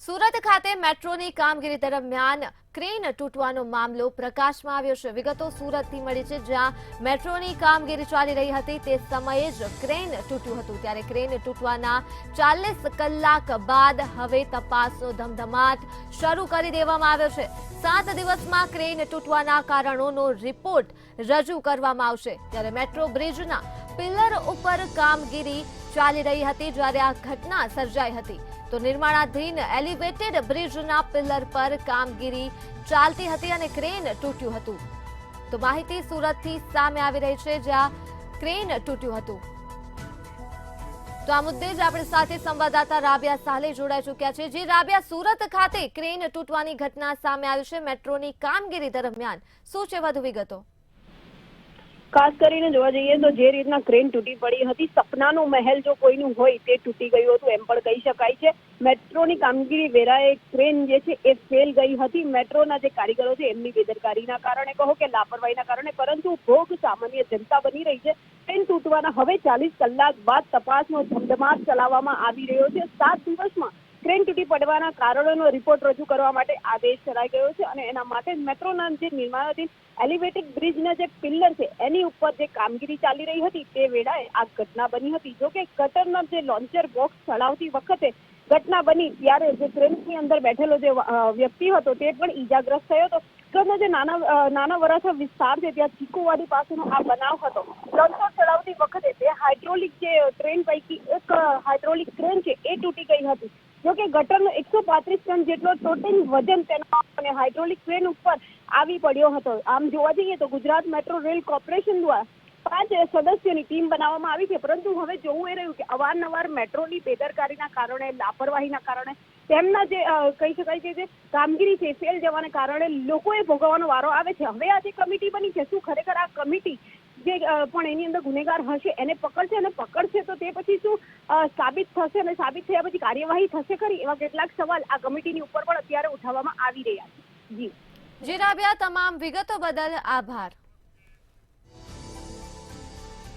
સુરત ખાતે મેટ્રોની કામગીરી દરમિયાન ક્રેન તૂટવાનો મામલો પ્રકાશમાં આવ્યો છે। વિગતો સુરતથી મળી છે, જ્યાં મેટ્રોની કામગીરી ચાલી રહી હતી તે સમયે જ ક્રેન તૂટ્યું હતું। ત્યારે ક્રેન તૂટવાના 40 કલાક બાદ હવે તપાસનો ધમધમાટ શરૂ કરી દેવામાં આવ્યો છે। 7 દિવસમાં ક્રેન તૂટવાના કારણોનો રિપોર્ટ રજૂ કરવામાં આવશે। ત્યારે મેટ્રો બ્રિજના પિલર ઉપર કામગીરી ચાલી રહી હતી, જ્યારે આ ઘટના સર્જાઈ હતી। તો નિર્માણાધીન એલિવેટેડ બ્રિજના પિલર પર કામગીરી ચાલતી હતી અને ક્રેન તૂટ્યું હતું। તો માહિતી સુરતથી સામે આવી રહી છે, જ્યાં ક્રેન તૂટ્યું હતું। તો આ મુદ્દે જ આપણી સાથે સંવાદદાતા રાબિયા સાલે જોડાઈ ચૂક્યા છે। જે રાબિયા, સુરત ખાતે ક્રેન તૂટવાની ઘટના સામે આવી છે, મેટ્રોની કામગીરી દરમિયાન શું છે વધુ વિગતો? ખાસ કરીને જોવા જઈએ તો જે રીતના ક્રેન તૂટી પડી હતી, સપનાનો મહેલ જો કોઈનું હોય તે તૂટી ગયું હતું એમ પણ કહી શકાય છે। મેટ્રોની કામગીરી વેળાએ ક્રેન જે છે એ ફેલ ગઈ હતી। મેટ્રોના જે કારીગરો છે એમની બેદરકારીના કારણે કહો કે લાપરવાહીના કારણે, પરંતુ ભોગ સામાન્ય જનતા બની રહી છે। ટ્રેન તૂટવાના હવે 40 કલાક બાદ તપાસનો ધમધમાટ ચલાવવામાં આવી રહ્યો છે। 7 દિવસમાં ક્રેન તૂટી પડવાના કારણોનો રિપોર્ટ રજૂ કરવા માટે આદેશ કરાઈ ગયો છે અને એના માટે મેટ્રોના જે નિર્માણાધીન એલિવેટેડ બ્રિજના જે પિલ્લર છે એની ઉપર જે કામગીરી ચાલી રહી હતી તે વેળાએ આ ઘટના બની હતી। જો કે ગટરના જે લોન્ચર બોક્સ ચલાવતી વખતે ઘટના બની ત્યારે જે ટ્રેનની અંદર બેઠેલો જે વ્યક્તિ હતો તે પણ ઈજાગ્રસ્ત થયો હતો। ટ્રેનના જે નાના વરાછા વિસ્તાર છે ત્યાં ચીકુવાડી પાસેનો આ બનાવ હતો। લોન્ચર ચલાવતી વખતે તે હાઇડ્રોલિક જે ટ્રેન પૈકી એક હાઇડ્રોલિક ક્રેન છે એ તૂટી ગઈ હતી। જોકે ગટરનો 135 ટન જેટલો ટોટલ વજન તેના અને હાઇડ્રોલિક ક્રેન ઉપર આવી પડ્યો હતો। આમ જોવા જઈએ તો ગુજરાત મેટ્રો રેલ કોર્પોરેશન દ્વારા 5 સદસ્યોની ટીમ બનાવવામાં આવી છે, પરંતુ હવે જોવું એ રહ્યું કે અવારનવાર મેટ્રોની બેદરકારીના કારણે, લાપરવાહીના કારણે તેમના જે કહી શકાય કે જે કામગીરી છે ફેલ જવાને કારણે લોકોએ ભોગવવાનો વારો આવે છે। હવે આ જે કમિટી બની છે, શું ખરેખર આ કમિટી જે પણ એની અંદર ગુનેગાર હશે એને પકડશે, અને પકડશે તો તે પછી શું સાબિત થશે અને સાબિત થયા પછી કાર્યવાહી થશે ખરી? એવા કેટલાક સવાલ આ કમિટીની ઉપર પણ અત્યારે ઉઠાવવામાં આવી રહ્યા છે। જી રાબિયા, તમામ વિગતો બદલ આભાર।